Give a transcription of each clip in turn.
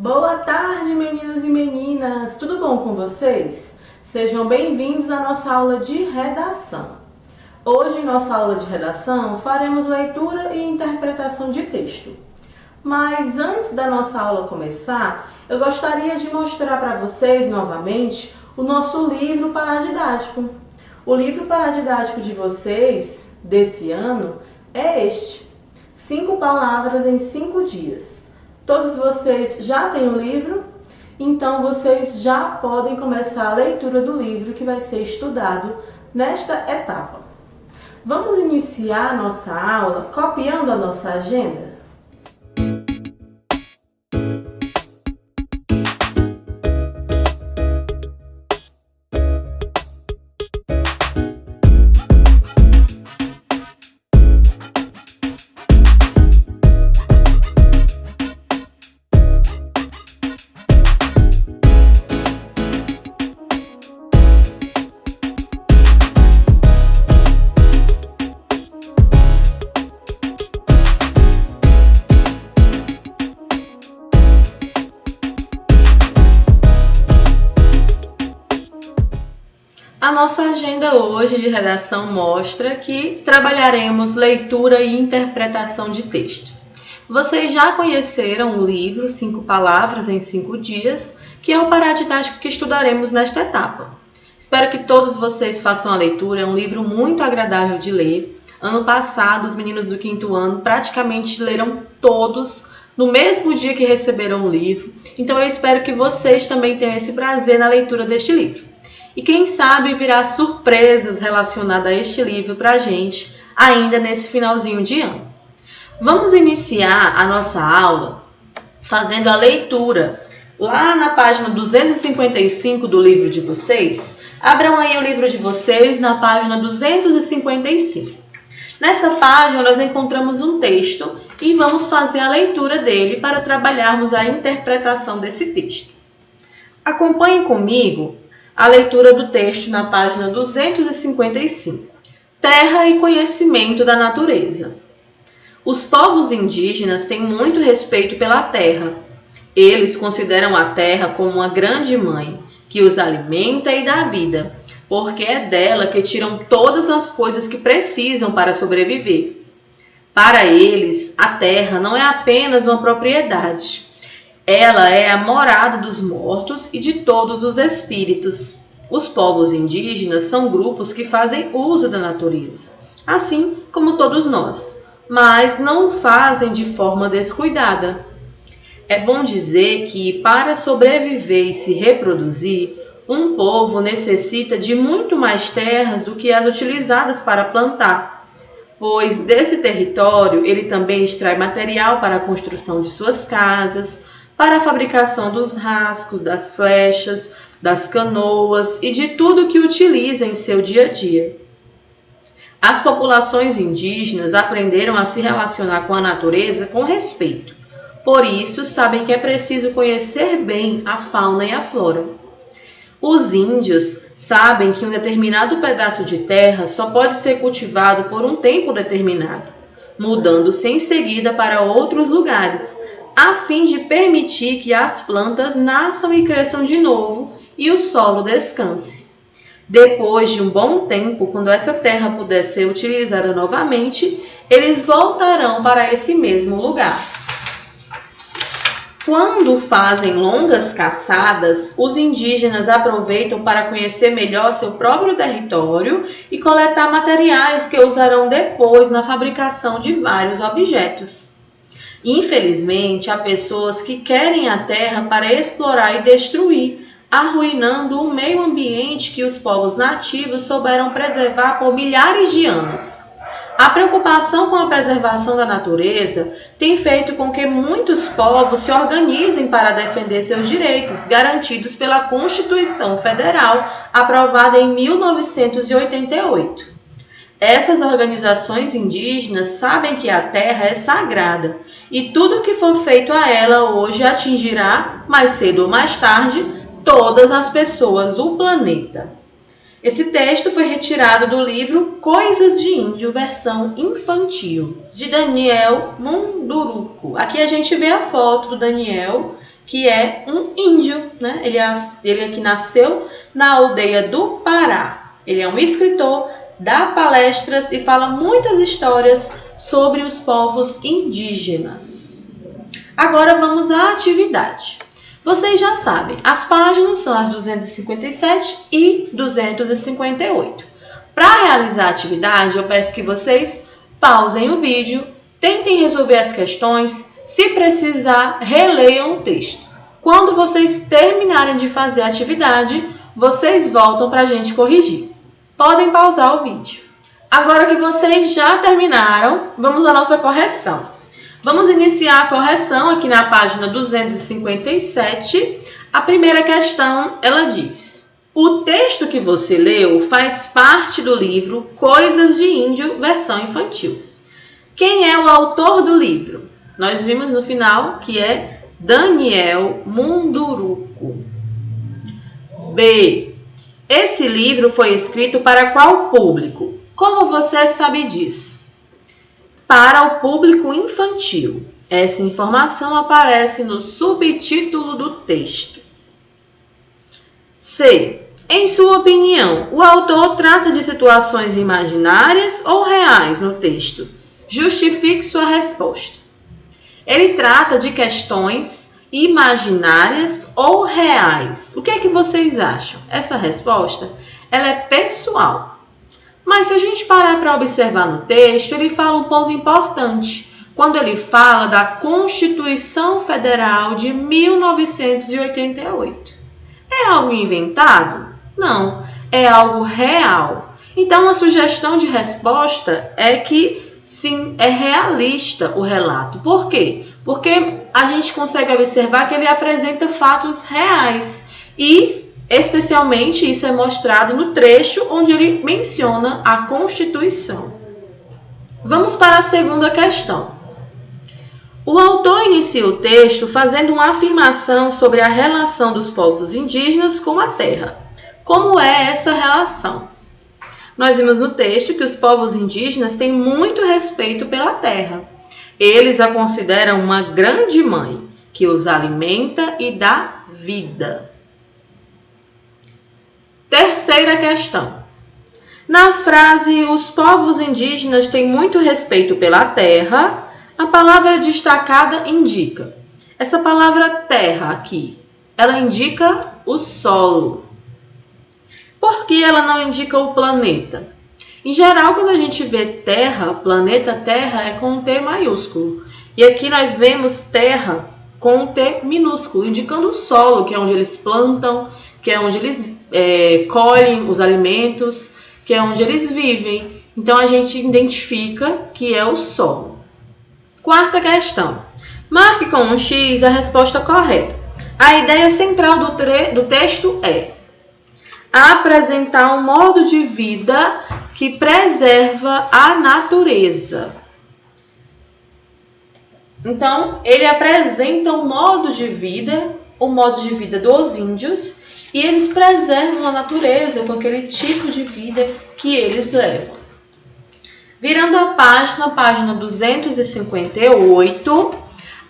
Boa tarde, meninos e meninas! Tudo bom com vocês? Sejam bem-vindos à nossa aula de redação. Hoje, em nossa aula de redação, faremos leitura e interpretação de texto. Mas antes da nossa aula começar, eu gostaria de mostrar para vocês novamente o nosso livro paradidático. O livro paradidático de vocês, desse ano, é este: 5 palavras em 5 dias. Todos vocês já têm o livro? Então vocês já podem começar a leitura do livro que vai ser estudado nesta etapa. Vamos iniciar a nossa aula copiando a nossa agenda? A nossa agenda hoje de redação mostra que trabalharemos leitura e interpretação de texto. Vocês já conheceram o livro 5 palavras em 5 dias, que é o paradidático que estudaremos nesta etapa. Espero que todos vocês façam a leitura, é um livro muito agradável de ler. Ano passado, os meninos do 5º ano praticamente leram todos no mesmo dia que receberam o livro, então eu espero que vocês também tenham esse prazer na leitura deste livro. E quem sabe virá surpresas relacionadas a este livro para a gente ainda nesse finalzinho de ano. Vamos iniciar a nossa aula fazendo a leitura. Lá na página 255 do livro de vocês, abram aí o livro de vocês na página 255. Nessa página nós encontramos um texto e vamos fazer a leitura dele para trabalharmos a interpretação desse texto. Acompanhem comigo a leitura do texto na página 255. Terra e conhecimento da natureza. Os povos indígenas têm muito respeito pela terra. Eles consideram a terra como uma grande mãe, que os alimenta e dá vida, porque é dela que tiram todas as coisas que precisam para sobreviver. Para eles, a terra não é apenas uma propriedade. Ela é a morada dos mortos e de todos os espíritos. Os povos indígenas são grupos que fazem uso da natureza, assim como todos nós, mas não o fazem de forma descuidada. É bom dizer que, para sobreviver e se reproduzir, um povo necessita de muito mais terras do que as utilizadas para plantar, pois desse território ele também extrai material para a construção de suas casas, para a fabricação dos rascos, das flechas, das canoas e de tudo que utiliza em seu dia a dia. As populações indígenas aprenderam a se relacionar com a natureza com respeito. Por isso, sabem que é preciso conhecer bem a fauna e a flora. Os índios sabem que um determinado pedaço de terra só pode ser cultivado por um tempo determinado, mudando-se em seguida para outros lugares, a fim de permitir que as plantas nasçam e cresçam de novo e o solo descanse. Depois de um bom tempo, quando essa terra puder ser utilizada novamente, eles voltarão para esse mesmo lugar. Quando fazem longas caçadas, os indígenas aproveitam para conhecer melhor seu próprio território e coletar materiais que usarão depois na fabricação de vários objetos. Infelizmente, há pessoas que querem a terra para explorar e destruir, arruinando o meio ambiente que os povos nativos souberam preservar por milhares de anos. A preocupação com a preservação da natureza tem feito com que muitos povos se organizem para defender seus direitos, garantidos pela Constituição Federal, aprovada em 1988. Essas organizações indígenas sabem que a terra é sagrada e tudo que for feito a ela hoje atingirá, mais cedo ou mais tarde, todas as pessoas do planeta. Esse texto foi retirado do livro Coisas de Índio, versão infantil, de Daniel Munduruku. Aqui a gente vê a foto do Daniel que é um índio, né? Ele aqui nasceu na aldeia do Pará. Ele é um escritor, dá palestras e fala muitas histórias sobre os povos indígenas. Agora vamos à atividade. Vocês já sabem, as páginas são as 257 e 258. Para realizar a atividade, eu peço que vocês pausem o vídeo, tentem resolver as questões, se precisar, releiam o texto. Quando vocês terminarem de fazer a atividade, vocês voltam para a gente corrigir. Podem pausar o vídeo. Agora que vocês já terminaram, vamos à nossa correção. Vamos iniciar a correção aqui na página 257. A primeira questão, ela diz: o texto que você leu faz parte do livro Coisas de Índio, versão infantil. Quem é o autor do livro? Nós vimos no final que é Daniel Munduruku. B. Esse livro foi escrito para qual público? Como você sabe disso? Para o público infantil. Essa informação aparece no subtítulo do texto. C. Em sua opinião, o autor trata de situações imaginárias ou reais no texto? Justifique sua resposta. Ele trata de questões imaginárias ou reais. O que é que vocês acham? Essa resposta, ela é pessoal. Mas se a gente parar para observar no texto, ele fala um ponto importante. Quando ele fala da Constituição Federal de 1988. É algo inventado? Não, é algo real. Então, a sugestão de resposta é que, sim, é realista o relato. Por quê? Porque a gente consegue observar que ele apresenta fatos reais e, especialmente, isso é mostrado no trecho onde ele menciona a Constituição. Vamos para a segunda questão. O autor inicia o texto fazendo uma afirmação sobre a relação dos povos indígenas com a terra. Como é essa relação? Nós vimos no texto que os povos indígenas têm muito respeito pela terra. Eles a consideram uma grande mãe, que os alimenta e dá vida. Terceira questão. Na frase, os povos indígenas têm muito respeito pela terra, a palavra destacada indica. Essa palavra terra aqui, ela indica o solo. Por que ela não indica o planeta? Em geral, quando a gente vê terra, planeta Terra é com um T maiúsculo. E aqui nós vemos terra com um T minúsculo, indicando o solo, que é onde eles plantam, que é onde eles colhem os alimentos, que é onde eles vivem. Então, a gente identifica que é o solo. Quarta questão. Marque com um X a resposta correta. A ideia central do texto é apresentar um modo de vida que preserva a natureza. Então, ele apresenta o modo de vida dos índios, e eles preservam a natureza com aquele tipo de vida que eles levam. Virando a página 258,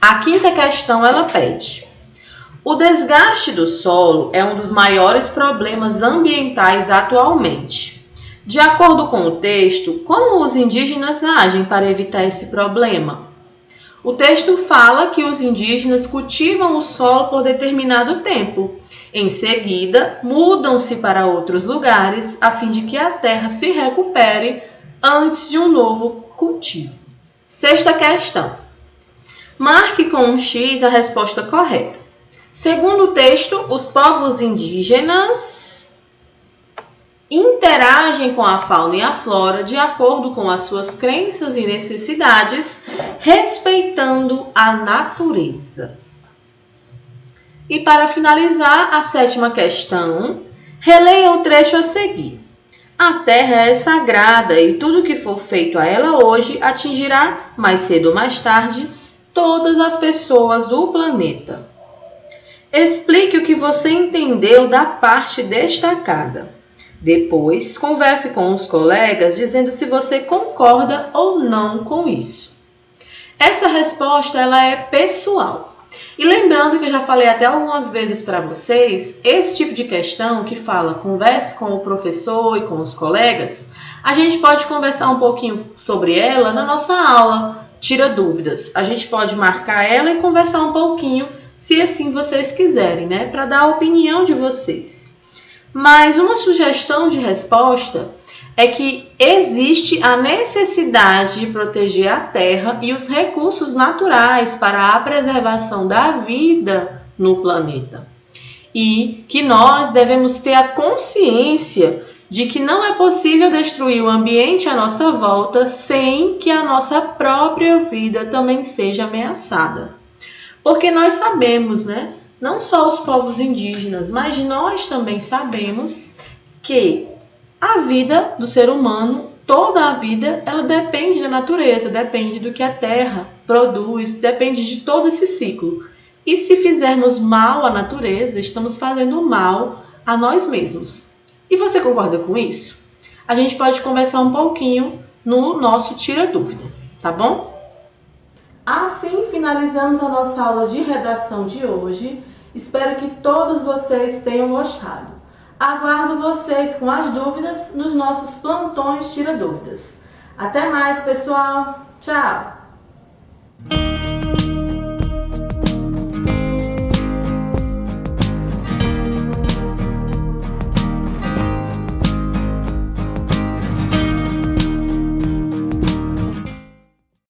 a quinta questão ela pede: o desgaste do solo é um dos maiores problemas ambientais atualmente. De acordo com o texto, como os indígenas agem para evitar esse problema? O texto fala que os indígenas cultivam o solo por determinado tempo. Em seguida, mudam-se para outros lugares a fim de que a terra se recupere antes de um novo cultivo. Sexta questão. Marque com um X a resposta correta. Segundo o texto, os povos indígenas interagem com a fauna e a flora de acordo com as suas crenças e necessidades, respeitando a natureza. E para finalizar, a sétima questão, releia o trecho a seguir. A terra é sagrada e tudo que for feito a ela hoje atingirá, mais cedo ou mais tarde, todas as pessoas do planeta. Explique o que você entendeu da parte destacada. Depois, converse com os colegas dizendo se você concorda ou não com isso. Essa resposta ela é pessoal. E lembrando que eu já falei até algumas vezes para vocês, esse tipo de questão que fala converse com o professor e com os colegas, a gente pode conversar um pouquinho sobre ela na nossa aula, tira dúvidas. A gente pode marcar ela e conversar um pouquinho, se assim vocês quiserem, né? Para dar a opinião de vocês. Mas uma sugestão de resposta é que existe a necessidade de proteger a terra e os recursos naturais para a preservação da vida no planeta. E que nós devemos ter a consciência de que não é possível destruir o ambiente à nossa volta sem que a nossa própria vida também seja ameaçada. Porque nós sabemos, né? Não só os povos indígenas, mas nós também sabemos que a vida do ser humano, toda a vida, ela depende da natureza, depende do que a terra produz, depende de todo esse ciclo. E se fizermos mal à natureza, estamos fazendo mal a nós mesmos. E você concorda com isso? A gente pode conversar um pouquinho no nosso Tira Dúvida, tá bom? Assim finalizamos a nossa aula de redação de hoje. Espero que todos vocês tenham gostado. Aguardo vocês com as dúvidas nos nossos plantões Tira Dúvidas. Até mais, pessoal! Tchau!